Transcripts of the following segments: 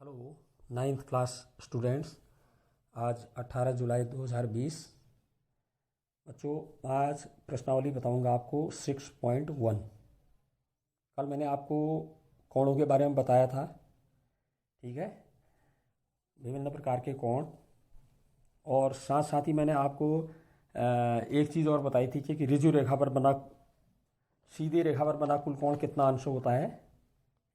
Hello ninth class students. आज 18 जुलाई 2020। बच्चों, आज प्रश्नावली बताऊंगा आपको 6.1। कल मैंने आपको कोणों के बारे में बताया था, ठीक है, विभिन्न प्रकार के कोण। और साथ साथ ही मैंने आपको एक चीज़ और बताई थी कि ऋजु रेखा पर बना, सीधी रेखा पर बना कुल कोण कितना अंश होता है?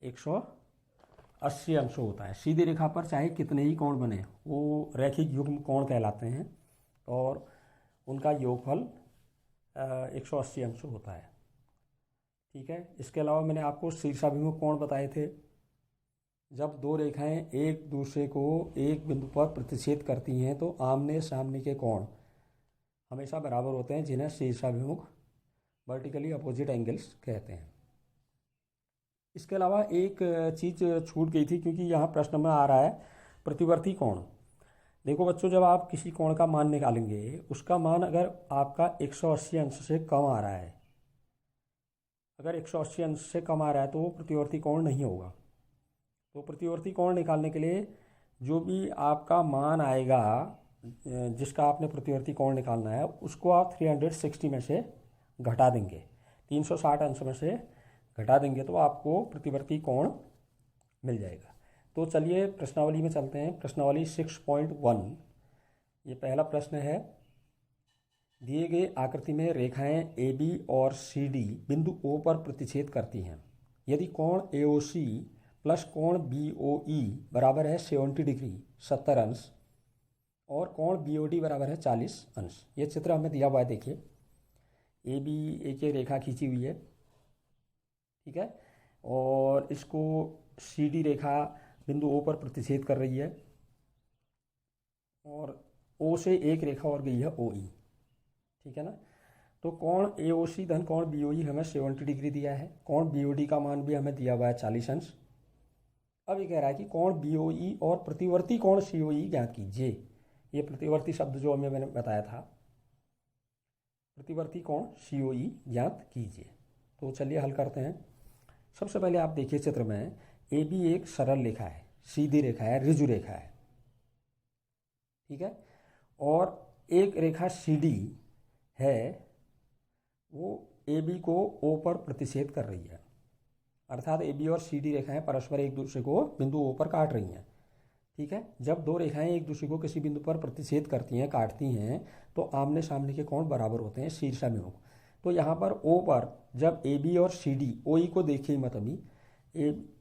180 अंश होता है। सीधी रेखा पर चाहे कितने ही कोण बने वो रैखिक युग्म कोण कहलाते हैं और उनका योगफल 180 अंश होता है, ठीक है। इसके अलावा मैंने आपको शीर्षाभिमुख कोण बताए थे। जब दो रेखाएं एक दूसरे को एक बिंदु पर प्रतिच्छेद करती हैं तो आमने सामने के कोण हमेशा बराबर होते हैं, जिन्हें शीर्षाभिमुख वर्टिकली अपोजिट एंगल्स कहते हैं। इसके अलावा एक चीज़ छूट गई थी, क्योंकि यहाँ प्रश्न में आ रहा है प्रतिवर्ती कोण। देखो बच्चों, जब आप किसी कोण का मान निकालेंगे, उसका मान अगर आपका 180 अंश से कम आ रहा है, अगर 180 अंश से कम आ रहा है तो वो प्रतिवर्ती कोण नहीं होगा। तो प्रतिवर्ती कोण निकालने के लिए जो भी आपका मान आएगा, जिसका आपने प्रतिवर्ती कोण निकालना है, उसको आप 360 में से घटा देंगे, 360 अंश में से घटा देंगे तो आपको प्रतिवर्ती कोण मिल जाएगा। तो चलिए प्रश्नावली में चलते हैं। प्रश्नावली 6.1, ये पहला प्रश्न है। दिए गए आकृति में रेखाएं AB और CD बिंदु O पर प्रतिच्छेद करती हैं। यदि कोण AOC प्लस कोण BOE बराबर है 70 डिग्री 70 अंश और कोण BOD बराबर है 40 अंश। ये चित्र हमें दिया हुआ है, देखिए। AB एक ये रेखा खींची हुई है, ठीक है, और इसको CD रेखा बिंदु O पर प्रतिच्छेद कर रही है और O से एक रेखा और गई है OE, ठीक है ना। तो कोण AOC धन कोण BOE हमें 70 डिग्री दिया है। कोण BOD का मान भी हमें दिया हुआ है 40 अंश। अब ये कह रहा है कि कोण BOE और प्रतिवर्ती कोण COE ज्ञात कीजिए। ये प्रतिवर्ती शब्द जो हमें मैंने बताया था, प्रतिवर्ती कोण COE ज्ञात कीजिए। तो चलिए हल करते हैं। सबसे पहले आप देखिए चित्र में, AB एक सरल रेखा है, सीधी रेखा है, ऋजु रेखा है, ठीक है, और एक रेखा CD है, वो AB को O पर प्रतिच्छेद कर रही है। अर्थात AB और CD रेखाएं परस्पर एक दूसरे को बिंदु O पर काट रही हैं, ठीक है। जब दो रेखाएं एक दूसरे को किसी बिंदु पर प्रतिच्छेद करती हैं, काटती हैं, तो आमने सामने के कोण बराबर होते हैं, शीर्षाभिमुख। तो यहाँ पर O पर जब AB और CD, OE को देखिए मत अभी,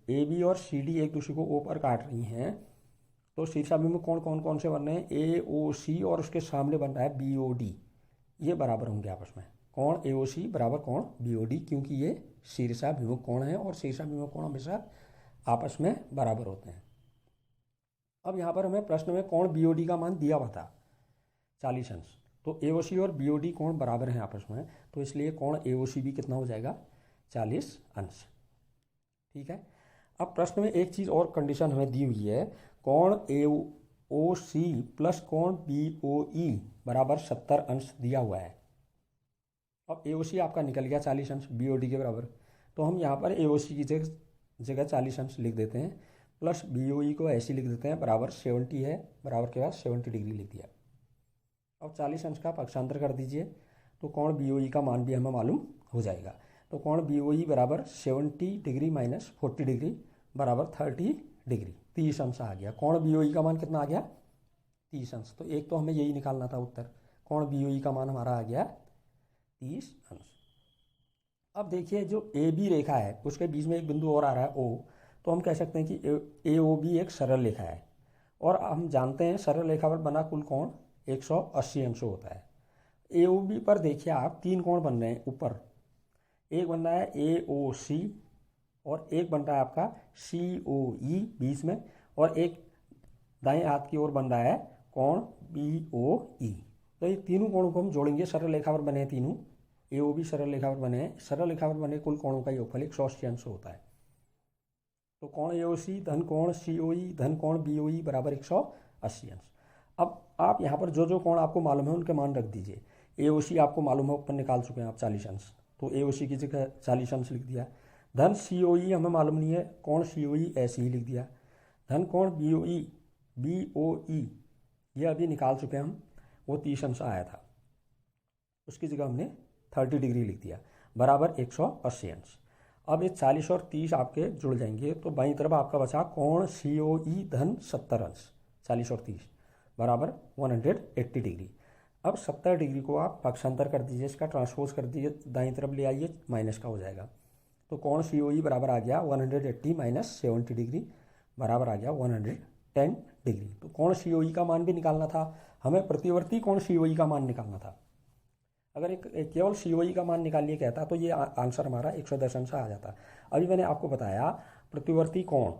AB और CD एक दूसरे को O पर काट रही हैं, तो शीर्षाभिमुख कोण कौन कौन से बन रहे हैं? AOC और उसके सामने बन रहा है BOD। ये बराबर होंगे आपस में, कोण AOC बराबर कोण BOD, क्योंकि ये शीर्षाभिमुख कोण है और शीर्षाभिमुख कोण हमेशा आपस में बराबर होते हैं। अब यहाँ पर हमें प्रश्न में कोण BOD का मान दिया हुआ था 40 अंश, तो AOC और BOD कोण बराबर हैं आपस में, तो इसलिए कोण AOC भी कितना हो जाएगा? 40 अंश, ठीक है। अब प्रश्न में एक चीज़ और कंडीशन हमें दी हुई है, कोण AOC प्लस कोण BOE बराबर 70 अंश दिया हुआ है। अब AOC आपका निकल गया 40 अंश BOD के बराबर, तो हम यहाँ पर AOC की जगह 40 अंश लिख देते हैं, प्लस BOE को ऐसे लिख देते हैं, बराबर 70 है, बराबर के बाद 70 डिग्री लिख दिया। अब 40 अंश का पक्षांतर कर दीजिए, तो कोण BOE का मान भी हमें मालूम हो जाएगा। तो कोण BOE बराबर 70 डिग्री माइनस 40 डिग्री बराबर 30 डिग्री, 30 अंश आ गया। कोण BOE का मान कितना आ गया? 30 अंश। तो एक तो हमें यही निकालना था उत्तर, कोण BOE का मान हमारा आ गया 30 अंश। अब देखिए, जो AB रेखा है उसके बीच में एक बिंदु और आ रहा है O, तो हम कह सकते हैं कि AOB एक सरल रेखा है, और हम जानते हैं सरल रेखा पर बना कुल कोण 180 अंश होता है। AOB पर देखिए आप, तीन कोण बन रहे हैं ऊपर, एक बन रहा है AOC और एक बन रहा है आपका COE बीच में, और एक दाएं हाथ की ओर बन रहा है कोण BOE। तो ये तीनों कोणों को हम जोड़ेंगे, सरल रेखा पर बने हैं तीनों, AOB सरल रेखा पर बने हैं, सरल रेखा पर बने कुल कोणों का योगफल 180 अंश होता है। तो कोण AOC धन कोण COE धन कोण BOE बराबर 180 अंश। अब आप यहाँ पर जो जो कोण आपको मालूम है उनके मान रख दीजिए। AOC आपको मालूम है, ऊपर निकाल चुके हैं आप 40 अंश, तो AOC की जगह 40 अंश लिख दिया। धन COE हमें मालूम नहीं है, कोण COE ऐसे ही लिख दिया। धन कोण BOE ये अभी निकाल चुके हैं हम, वो 30 अंश आया था, उसकी जगह हमने 30 डिग्री लिख दिया, बराबर 180 अंश। अब ये 40 और 30 आपके जुड़ जाएंगे, तो बाईं तरफ आपका बचा कोण COE धन 70 अंश, 40 और 30 बराबर 180 डिग्री। अब 70 डिग्री को आप पक्षांतर कर दीजिए, इसका ट्रांसपोज कर दीजिए, दाईं तरफ ले आइए, माइनस का हो जाएगा। तो कोण COE बराबर आ गया 180 माइनस 70 डिग्री बराबर आ गया 110 डिग्री। तो कोण COE का मान भी निकालना था हमें, प्रतिवर्ती कोण COE का मान निकालना था। अगर एक केवल COE का मान निकालिए कहता तो ये आंसर हमारा 110 अंश आ जाता। अभी मैंने आपको बताया प्रतिवर्ती कोण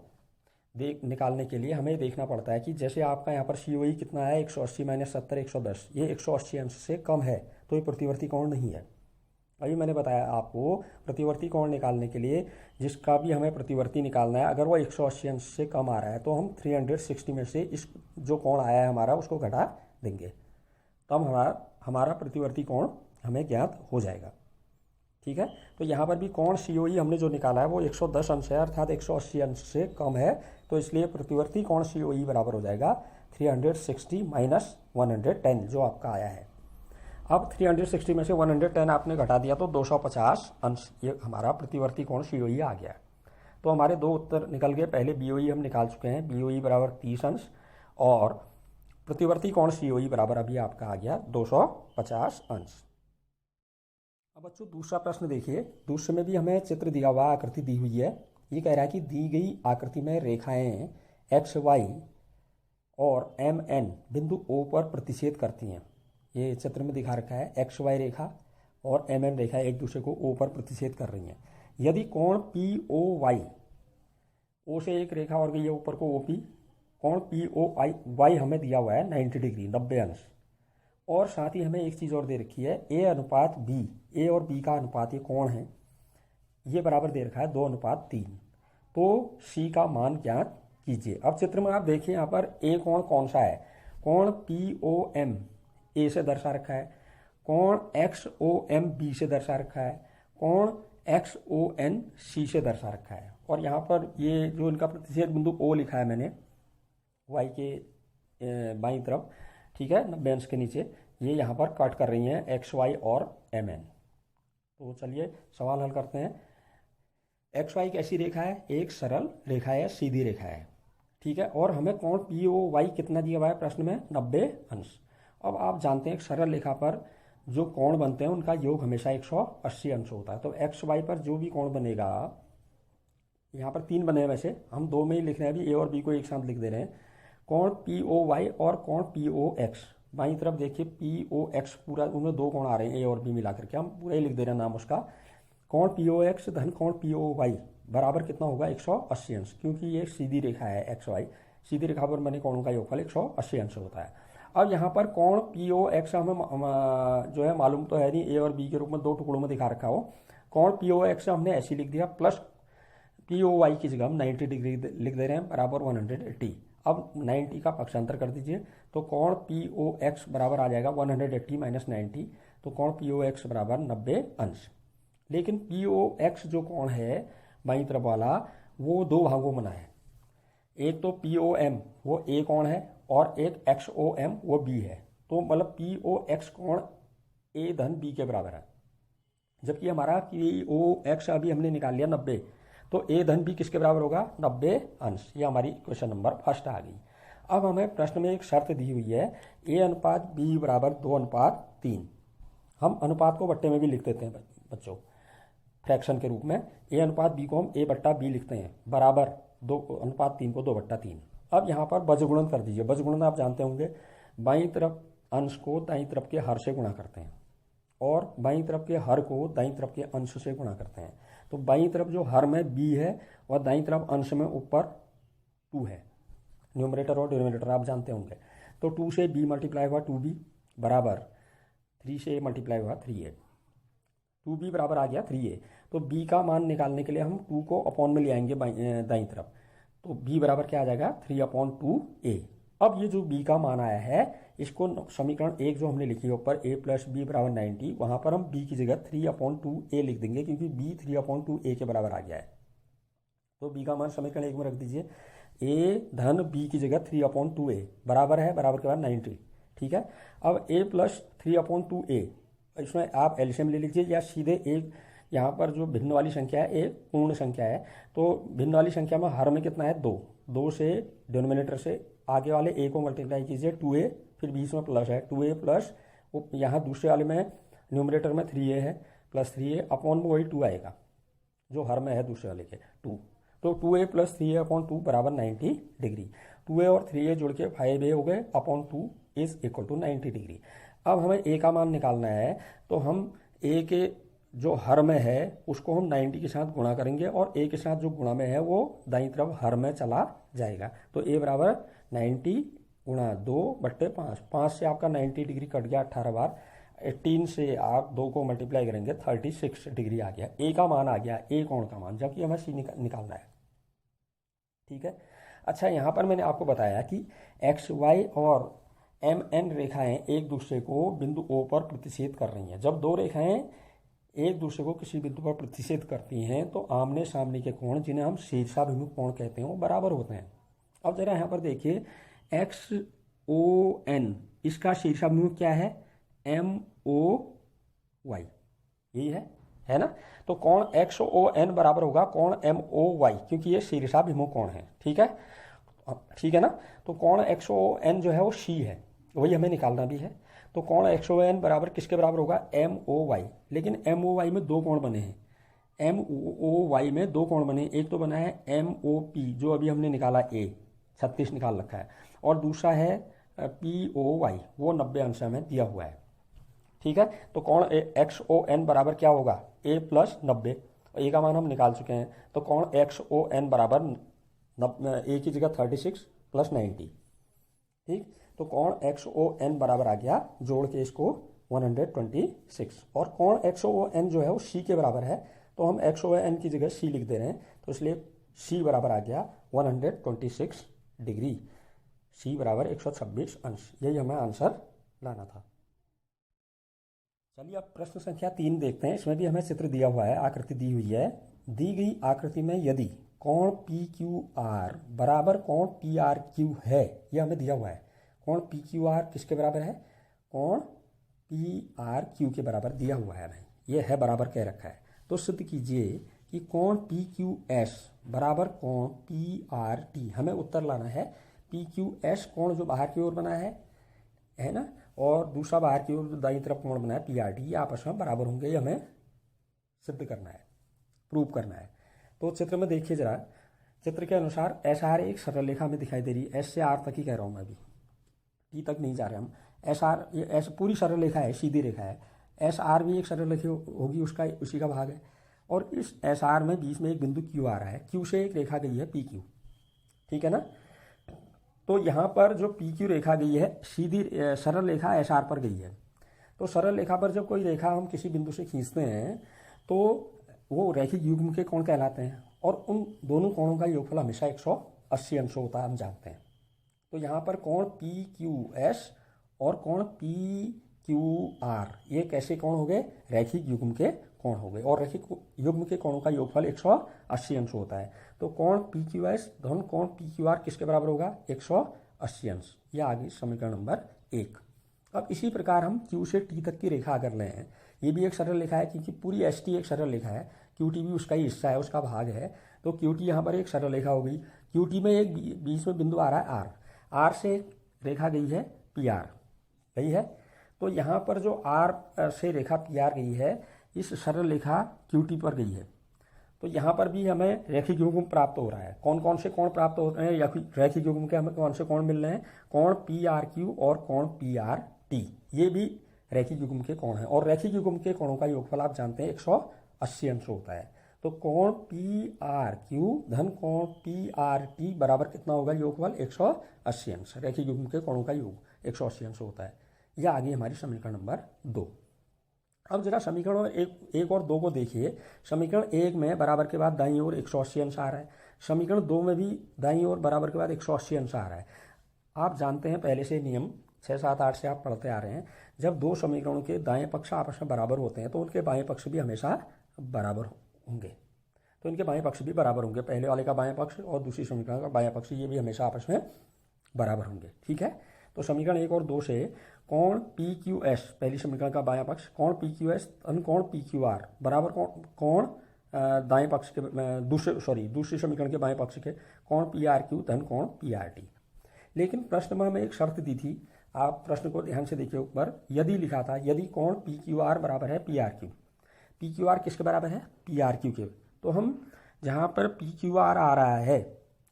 निकालने के लिए हमें देखना पड़ता है कि जैसे आपका यहाँ पर COE कितना है 180 माइनस 70 110, ये 180 अंश से कम है तो ये प्रतिवर्ती कोण नहीं है। अभी मैंने बताया आपको प्रतिवर्ती कोण निकालने के लिए जिसका भी हमें प्रतिवर्ती निकालना है, अगर वो 180 अंश से कम आ रहा है तो हम 360 में से इस जो कोण आया है हमारा उसको घटा देंगे, तब हमारा प्रतिवर्ती कोण हमें ज्ञात हो जाएगा। ठीक है, तो यहाँ पर भी कोण COE हमने जो निकाला है वो 110 अंश है, अर्थात 180 अंश से कम है, तो इसलिए प्रतिवर्ती कोण COE बराबर हो जाएगा 360 माइनस 110 जो आपका आया है। अब 360 में से 110 आपने घटा दिया तो 250 अंश ये हमारा प्रतिवर्ती कोण COE आ गया। तो हमारे दो उत्तर निकल गए, पहले BOE हम निकाल चुके हैं, BOE बराबर 30 अंश, और प्रतिवर्ती कोण COE बराबर अभी आपका आ गया 250 अंश। अब बच्चों दूसरा प्रश्न देखिए, दूसरे में भी हमें चित्र दिया हुआ, आकृति दी हुई है। ये कह रहा है कि दी गई आकृति में रेखाएं XY और MN बिंदु O पर प्रतिच्छेद करती हैं। ये चित्र में दिखा रखा है, XY रेखा और MN रेखा एक दूसरे को O पर प्रतिच्छेद कर रही हैं। यदि कोण POY, O से एक रेखा और गई है ऊपर को OP, कोण POY हमें दिया हुआ है 90 डिग्री 90 अंश, और साथ ही हमें एक चीज़ और दे रखी है A अनुपात B, A और B का अनुपात ये कोण है, ये बराबर दे रखा है 2:3। तो C का मान ज्ञात कीजिए। अब चित्र में आप देखिए यहाँ पर A कोण कौन सा है, कोण POM A से दर्शा रखा है, कोण XOM B से दर्शा रखा है, कोण XON C से दर्शा रखा है, और यहाँ पर ये जो इनका प्रतिच्छेद बिंदु O लिखा है मैंने Y के बाईं तरफ, ठीक है, 90 अंश के नीचे, ये यहाँ पर कट कर रही हैं XY और MN। तो चलिए सवाल हल करते हैं। XY कैसी रेखा है, एक सरल रेखा है, सीधी रेखा है, ठीक है, और हमें कोण POY कितना दिया हुआ है प्रश्न में, 90 अंश। अब आप जानते हैं एक सरल रेखा पर जो कोण बनते हैं उनका योग हमेशा 180 अंश होता है। तो XY पर जो भी कोण बनेगा, यहाँ पर 3 बने हैं, वैसे हम 2 में ही लिख रहे हैं, अभी A और B को एक साथ लिख दे रहे हैं। कोण POY और कोण POX, बाईं तरफ देखिए POX पूरा, उनमें 2 कोण आ रहे हैं A और B मिला करके, हम पूरा ही लिख दे रहे हैं नाम उसका। कोण POX धन कोण POY बराबर कितना होगा 180 अंश, क्योंकि ये सीधी रेखा है XY, सीधी रेखा पर बने कोणों का योगफल 180 अंश होता है। अब यहाँ पर कोण POX हमें जो है मालूम तो है नहीं, A और B के रूप में 2 टुकड़ों में दिखा रखा हो। कोण POX हमने ऐसे लिख दिया, प्लस POY की जगह हम 90 डिग्री लिख दे रहे हैं, बराबर 180। अब 90 का पक्षांतर कर दीजिए, तो कोण POX बराबर आ जाएगा 180 माइनस 90, तो कोण POX बराबर 90 अंश। लेकिन POX जो कोण है बाईं तरफ वाला, वो 2 भागों में बना है, एक तो POM वो A कोण है और एक XOM वो B है। तो मतलब POX कोण A धन B के बराबर है, जबकि हमारा POX अभी हमने निकाल लिया 90, तो A धन B किसके बराबर होगा, 90 अंश। ये हमारी क्वेश्चन नंबर फर्स्ट आ गई। अब हमें प्रश्न में एक शर्त दी हुई है A अनुपात B बराबर 2:3। हम अनुपात को बट्टे में भी लिख देते हैं बच्चों, फ्रैक्शन के रूप में। A अनुपात B को हम A/B लिखते हैं, बराबर 2:3 को 2/3। अब यहाँ पर बजगुणन कर दीजिए। बजगुणन आप जानते होंगे, बाईं तरफ अंश को दाईं तरफ के हर से गुणा करते हैं, और बाईं तरफ के हर को दाईं तरफ के अंश से गुणा करते हैं। तो बाईं तरफ जो हर में B है और दाईं तरफ अंश में ऊपर 2 है, न्यूमरेटर और डिनोमिनेटर आप जानते होंगे। तो 2 से B मल्टीप्लाई हुआ 2B बराबर 3 से A मल्टीप्लाई हुआ 3A, 2B बराबर आ गया 3A। तो B का मान निकालने के लिए हम 2 को अपॉन में ले आएंगे दाईं तरफ, तो B बराबर क्या आ जाएगा 3/2A। अब ये जो B का मान आया है, इसको समीकरण 1 जो हमने लिखी है ऊपर A + B बराबर 90, वहाँ पर हम B की जगह 3/2A लिख देंगे, क्योंकि B 3/2A के बराबर आ गया है। तो B का मान समीकरण 1 में रख दीजिए, ए धन बी की जगह 3/2a बराबर है, बराबर के बाद 90, ठीक है। अब a प्लस 3/2a, इसमें आप एलसीएम ले लीजिए या सीधे एक, यहाँ पर जो भिन्न वाली संख्या है एक पूर्ण संख्या है, तो भिन्न वाली संख्या में हर में कितना है 2, 2 से डिनोमिनेटर से आगे वाले a को मल्टीप्लाई कीजिए 2a, फिर बीच में प्लस है 2a प्लस यहाँ दूसरे वाले में न्यूमरेटर में 3a है, प्लस 3a अपॉन में वही 2 आएगा जो हर में है दूसरे वाले के 2, तो 2a प्लस 3a/2 बराबर 90 डिग्री। 2a और 3a जुड़ के 5a हो गए upon 2 is equal to 90 degree. अब हमें a का मान निकालना है, तो हम a के जो हर में है उसको हम 90 के साथ गुणा करेंगे और a के साथ जो गुणा में है वो दाईं तरफ हर में चला जाएगा। तो a बराबर 90 गुणा 2/5, 5 से आपका 90 डिग्री कट गया 18 बार, 18 से आप 2 को मल्टीप्लाई करेंगे 36 डिग्री आ गया, ए का मान आ गया, ए कोण का मान, जबकि हमें सी निकालना है, ठीक है। अच्छा, यहाँ पर मैंने आपको बताया कि एक्स वाई और एम एन रेखाएं एक दूसरे को बिंदु ओ पर प्रतिच्छेद कर रही हैं। जब दो रेखाएं एक दूसरे को किसी बिंदु पर प्रतिच्छेद करती हैं तो आमने सामने के कोण, जिन्हें हम शीर्षाभिमुख कोण कहते हैं, वो बराबर होते हैं। अब जरा यहाँ पर देखिए, एक्स ओ एन, इसका शीर्षाभिमुख क्या है, एम ओ वाई, यही है ना। तो कोण एक्स ओ एन बराबर होगा कोण एम ओ वाई, क्योंकि ये शीर्षाभिमुख कोण है, ठीक है ना। तो कोण एक्स ओ एन जो है वो सी है, वही हमें निकालना भी है। तो कोण एक्स ओ एन बराबर किसके बराबर होगा, एम ओ वाई। लेकिन एम ओ वाई में दो कोण बने हैं, एम ओ वाई में दो कोण बने, एक तो बना है एम ओ पी जो अभी हमने निकाला ए 36 निकाल रखा है, और दूसरा है पी ओ वाई, वो 90 अंश में दिया हुआ है, ठीक है। तो कोण एक्स ओ एन बराबर क्या होगा, ए प्लस 90, ए का मान हम निकाल चुके हैं। तो कोण एक्स ओ एन बराबर ए की जगह 36 प्लस 90, ठीक। तो कोण एक्स ओ एन बराबर आ गया, जोड़ के इसको 126, और कोण एक्स ओ एन जो है वो सी के बराबर है, तो हम एक्स ओ एन की जगह सी लिख दे रहे हैं, तो इसलिए सी बराबर आ गया 126 डिग्री, सी बराबर 126 अंश। यही हमें आंसर लाना था। चलिए अब प्रश्न संख्या 3 देखते हैं। इसमें भी हमें चित्र दिया हुआ है, आकृति दी हुई है। दी गई आकृति में यदि कोण पी क्यू आर बराबर कोण पी आर क्यू है, यह हमें दिया हुआ है। कोण पी क्यू आर किसके बराबर है, कोण पी आर क्यू के बराबर दिया हुआ है हमें, यह है बराबर कह रखा है। तो सिद्ध कीजिए कि कोण पी क्यू एस बराबर कोण पी आर टी, हमें उत्तर लाना है। पी क्यू एस कोण जो बाहर की ओर बना है ना, और दूसरा बाहर की ओर दाईं तरफ कोण बना है पी आर टी, ये आपस में बराबर होंगे, ये हमें सिद्ध करना है, प्रूव करना है। तो चित्र में देखिए जरा, चित्र के अनुसार एस आर एक सरल रेखा में दिखाई दे रही है, एस से आर तक ही कह रहा हूँ मैं, अभी टी तक नहीं जा रहे हम। एस आर, ये एस पूरी सरल रेखा है, सीधी रेखा है। एस आर भी एक सरल रेखा होगी, उसका उसी का भाग है। और इस एस आर में बीच में एक बिंदु क्यू आ रहा है, क्यू से एक रेखा गई है पी क्यू, ठीक है ना। तो यहाँ पर जो पी क्यू रेखा गई है, सीधी सरल रेखा एस आर पर गई है। तो सरल रेखा पर जब कोई रेखा हम किसी बिंदु से खींचते हैं तो वो रैखिक युग्म के कोण कहलाते हैं, और उन दोनों कोणों का योगफल हमेशा 180 अंश होता है, हम जानते हैं। तो यहाँ पर कोण पी क्यू एस और कोण पी क्यू आर, ये कैसे कोण हो गए, रैखिक युग्म के कोण हो गए, और रैखिक युग्म के कोणों का योगफल 180 अंश होता है। तो कोण पी क्यू एस धन कोण पी क्यू आर किसके बराबर होगा, 180 अंश। यह आ गई समीकरण नंबर 1। अब इसी प्रकार हम क्यू से टी तक की रेखा अगर लें, ये भी एक सरल रेखा है, क्योंकि पूरी एस टी एक सरल रेखा है, क्यू टी भी उसका ही हिस्सा है, उसका भाग है। तो क्यू टी यहाँ पर एक सरल रेखा हो गई। क्यू टी में एक बीच में बिंदु आ रहा है आर, आर से रेखा गई है पी आर, गई है। तो यहाँ पर जो आर से रेखा पी आर गई है, इस सरल रेखा क्यू टी पर गई है। तो यहाँ पर भी हमें रैखिक युग्म प्राप्त हो रहा है। कौन कौन से कोण प्राप्त हो रहे हैं, या रैखिक युग्म के हमें कौन से कोण मिल रहे हैं, कोण पी आर क्यू और कोण पी आर टी, ये भी रैखिक युग्म के कोण हैं। और रैखिक युग्म के कोणों का योगफल आप जानते हैं 180 अंश होता है। तो कोण पी आर क्यू धन कोण पी आर टी बराबर कितना होगा, योगफल 180 अंश। रैखिक युग्म के कोणों का योग 180 अंश होता है। यह आ गई हमारी समीकरण नंबर 2। अब जरा समीकरण एक और 2 को देखिए। समीकरण 1 में बराबर के बाद दाईं ओर 180 अंश आ रहा है, समीकरण 2 में भी दाईं ओर बराबर के बाद 180 अंश आ रहा है। आप जानते हैं पहले से नियम 6, 7, 8 से आप पढ़ते आ रहे हैं, जब दो समीकरणों के दाएं पक्ष आपस में बराबर होते हैं तो उनके बाएं पक्ष भी हमेशा बराबर होंगे। तो इनके बाएं पक्ष भी बराबर होंगे, पहले वाले का बाएं पक्ष और दूसरी समीकरण का बाएं पक्ष, ये भी हमेशा आपस में बराबर होंगे। ठीक है, तो समीकरण 1 और 2 से कोण पी क्यू एस, पहली समीकरण का बायां पक्ष, कोण पी क्यू एस धन कोण पी क्यू आर बराबर कोण दाएं पक्ष के दूसरी समीकरण के बाएं पक्ष के कोण पी आर क्यू धन कोण पी आर टी। लेकिन प्रश्न में हमें एक शर्त दी थी, आप प्रश्न को ध्यान से देखिए ऊपर, यदि लिखा था, यदि कोण पी क्यू आर बराबर है P R Q. P Q R किसके बराबर है? पी आर क्यू के। तो हम जहाँ पर पी क्यू आर आ रहा है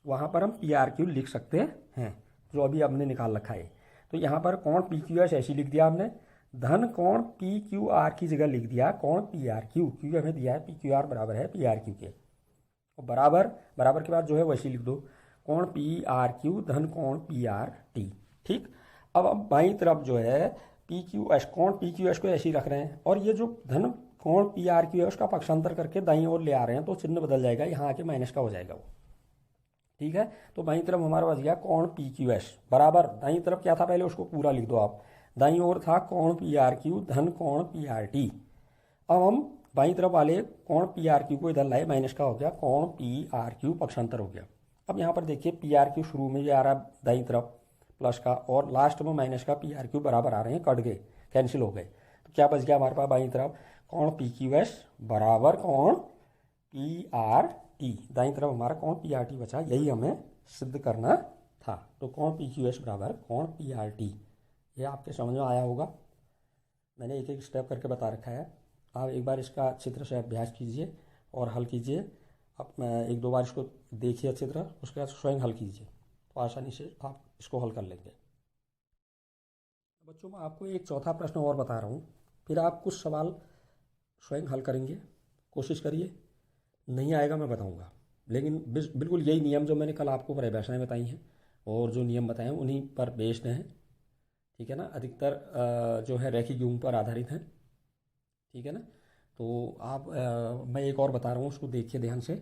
वहाँ पर हम पी आर क्यू लिख सकते हैं, जो अभी हमने निकाल रखा है। तो यहाँ पर कोण पी क्यू एस ऐसी लिख दिया हमने, धन कोण पी क्यू आर की जगह लिख दिया कोण पी आर क्यू, क्योंकि हमें दिया है पी क्यू आर बराबर है पी आर क्यू के। और बराबर के बाद जो है वैसी लिख दो, कोण पी आर क्यू धन कोण पी आर टी। ठीक, अब बाईं तरफ जो है पी क्यू एस, कोण पी क्यू एस को ऐसे ही रख रहे हैं, और ये जो धन कोण पी आर क्यू है उसका पक्षांतर करके दाईं ओर ले आ रहे हैं, तो चिन्ह बदल जाएगा, यहाँ आके माइनस का हो जाएगा वो। ठीक है, तो बाईं तरफ हमारा बच गया कोण पी क्यू एस बराबर, दाईं तरफ क्या था पहले उसको पूरा लिख दो आप, दाईं ओर था कोण पी आर क्यू धन कोण पी आर टी। अब हम बाईं तरफ वाले कोण पी आर क्यू को इधर लाए, माइनस का हो गया, कोण पी आर क्यू पक्षांतर हो गया। अब यहाँ पर देखिए पी आर क्यू शुरू में ये आ रहा है दाईं तरफ प्लस का, और लास्ट में माइनस का, पी आर क्यू बराबर आ रहे हैं, कट गए, कैंसिल हो गए। तो क्या बच गया हमारे पास बाईं तरफ, कोण पी क्यू एस बराबर कोण पी आर टी। दाईं तरफ हमारा कोण पी आर टी बचा, यही हमें सिद्ध करना था। तो कोण पी क्यू एस बराबर कोण पी आर टी, ये आपके समझ में आया होगा। मैंने एक एक स्टेप करके बता रखा है, आप एक बार इसका चित्र से अभ्यास कीजिए और हल कीजिए। अब एक दो बार इसको देखिए अच्छी तरह, उसके बाद स्वयं हल कीजिए, तो आसानी से आप इसको हल कर लेंगे। बच्चों मैं आपको एक चौथा प्रश्न और बता रहा हूँ, फिर आप कुछ सवाल स्वयं हल करेंगे, कोशिश करिए, नहीं आएगा मैं बताऊँगा। लेकिन बिल्कुल यही नियम जो मैंने कल आपको परिभाषाएँ बताई हैं और जो नियम बताए हैं उन्हीं पर बेस्ड हैं। ठीक है ना, अधिकतर जो है रैखिक युग्म पर आधारित हैं। ठीक है ना, तो आप मैं एक और बता रहा हूँ, उसको देखिए ध्यान से।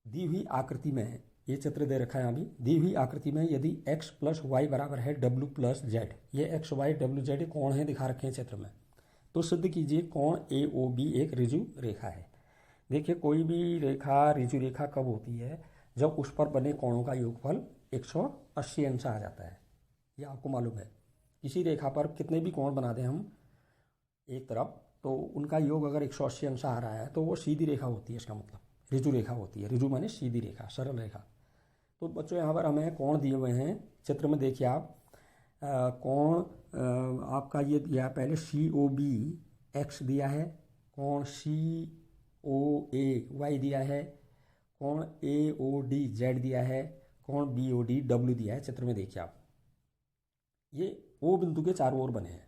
दी हुई आकृति में, ये चित्र दे रखा है अभी, दी हुई आकृति में यदि x प्लस वाई बराबर है w प्लस जेड, ये एक्स वाई डब्ल्यू जेड कोण है दिखा रखे हैं चित्र में, तो सिद्ध कीजिए कोण ए ओ बी एक ऋजु रेखा है। देखिए कोई भी रेखा ऋजु रेखा कब होती है? जब उस पर बने कोणों का योगफल 180 अंश आ जाता है, ये आपको मालूम है। किसी रेखा पर कितने भी कोण बना दें हम एक तरफ, तो उनका योग अगर 180 अंश आ रहा है तो वो सीधी रेखा होती है, इसका मतलब ऋजु रेखा होती है। ऋजु माने सीधी रेखा, सरल रेखा। तो बच्चों यहाँ पर हमें कोण दिए हुए हैं चित्र में, देखिए आप कोण आपका ये दिया पहले सी ओ बी एक्स दिया है, कोण सी ओ ए वाई दिया है, कोण ए ओ डी जेड दिया है, कोण बी ओ डी डब्ल्यू दिया है। चित्र में देखिए आप, ये ओ बिंदु के चारों ओर बने हैं।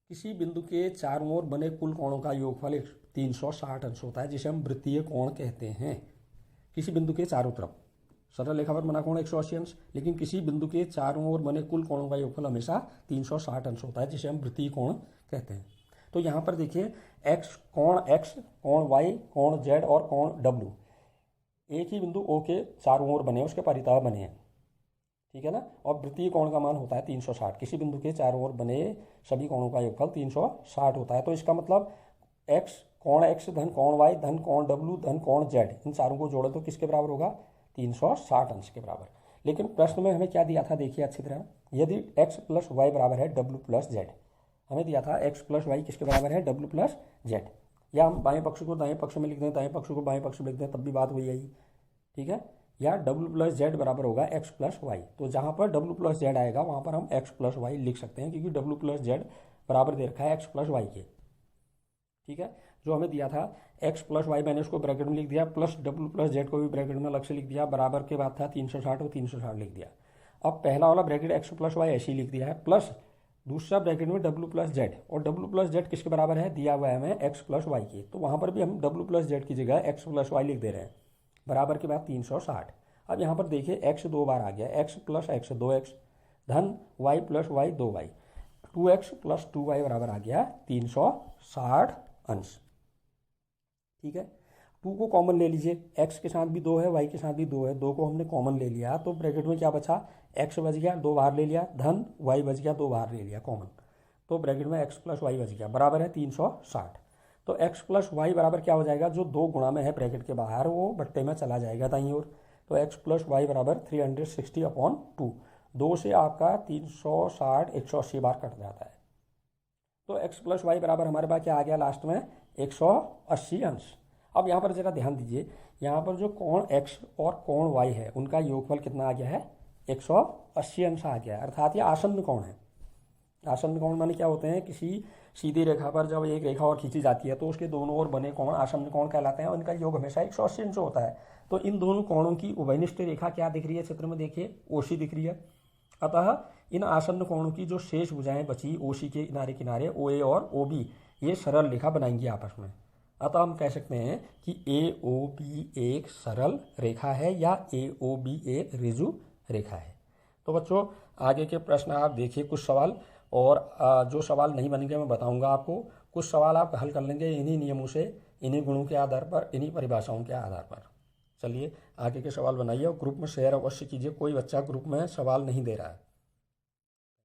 किसी बिंदु के चारों ओर बने कुल कोणों का योगफल 360 अंश होता है, जिसे हम वृत्तीय कोण कहते हैं। किसी बिंदु के चारों तरफ सरल रेखा पर बना कोण 180 अंश, लेकिन किसी बिंदु के चारों ओर बने कुल कोणों का योगफल हमेशा 360 अंश होता है, जिसे हम वृत्तीय कोण कहते हैं। तो यहाँ पर देखिए एक्स, कोण वाई, कोण जेड और कोण डब्ल्यू एक ही बिंदु ओ के चारों ओर बने, उसके परितः बने हैं। ठीक है ना, और वृत्तीय कोण का मान होता है 360। किसी बिंदु के चारों ओर बने सभी कोणों का योगफल 360 होता है। तो इसका मतलब कोण एक्स धन कोण वाई धन कोण डब्ल्यू धन कोण जेड, इन चारों को जोड़े तो किसके बराबर होगा? 360 अंश के बराबर। लेकिन प्रश्न में हमें क्या दिया था देखिए अच्छी तरह, यदि x प्लस वाई बराबर है w प्लस जेड, हमें दिया था x प्लस वाई किसके बराबर है? w plus Z. या हम बाएं पक्ष को दाएं पक्ष में लिख दें, दाएं पक्ष को बाएं पक्ष में लिख दें, तब भी बात वही आई। ठीक है, या w प्लस जेड बराबर होगा x प्लस वाई। तो जहाँ पर w प्लस जेड आएगा वहाँ पर हम x प्लस वाई लिख सकते हैं, क्योंकि w प्लस जेड बराबर दे रखा है x प्लस वाई के। ठीक है, जो हमें दिया था x प्लस वाई, मैंने उसको ब्रैकेट में लिख दिया, प्लस w प्लस जेड को भी ब्रैकेट में अलग से लिख दिया, बराबर के बाद था 360 और 360 लिख दिया। अब पहला वाला ब्रैकेट x प्लस वाई ऐसे ही लिख दिया है, प्लस दूसरा ब्रैकेट में w प्लस जेड, और w प्लस जेड किसके बराबर है? दिया हुआ है हमें x प्लस वाई के। तो वहाँ पर भी हम w प्लस जेड की जगह x प्लस वाई लिख दे रहे हैं, बराबर के बाद 360। अब यहाँ पर देखिए x दो बार आ गया, x प्लस x 2x धन y plus Y 2y, 2x plus 2y बराबर आ गया 360 अंश। ठीक है, 2 को कॉमन ले लीजिए, x के साथ भी 2 है, y के साथ भी 2 है, 2 को हमने कॉमन ले लिया, तो ब्रैकेट में क्या बचा? x बच गया, 2 बाहर ले लिया, धन y बच गया, 2 बाहर ले लिया कॉमन, तो ब्रैकेट में x प्लस वाई बच गया, बराबर है 360। तो x प्लस वाई बराबर क्या हो जाएगा, जो 2 गुणा में है ब्रैकेट के बाहर वो बट्टे में चला जाएगा दाईं ओर। तो x प्लस वाई बराबर 360/2। 2 से आपका 360 180 बार कट जाता है। तो x प्लस वाई बराबर हमारे पास क्या आ गया लास्ट में, 180 अंश। अब यहाँ पर जरा ध्यान दीजिए, यहाँ पर जो कोण x और कोण y है उनका योगफल कितना आ गया है, 180 अंश आ गया है। अर्थात ये आसन्न कोण है। आसन्न कोण माने क्या होते हैं, किसी सीधी रेखा पर जब एक रेखा और खींची जाती है तो उसके दोनों ओर बने कोण आसन्न कोण कहलाते हैं और इनका योग हमेशा 180 अंश होता है। तो इन दोनों कोणों की उभयनिष्ठ रेखा क्या दिख रही है चित्र में, देखिए ओसी दिख रही है। अतः इन आसन्न कोणों की जो शेष भुजाएं बची ओसी के किनारे किनारे OA और OB, ये सरल रेखा बनाएंगी आपस में। अतः हम कह सकते हैं कि AOB एक सरल रेखा है या AOB एक ऋजु रेखा है। तो बच्चों आगे के प्रश्न आप देखिए कुछ सवाल, और जो सवाल नहीं बनेंगे मैं बताऊंगा आपको। कुछ सवाल आप हल कर लेंगे इन्हीं नियमों से, इन्हीं गुणों के आधार पर, इन्हीं परिभाषाओं के आधार पर। चलिए आगे के सवाल बनाइए और ग्रुप में शेयर अवश्य कीजिए। कोई बच्चा ग्रुप में सवाल नहीं दे रहा है।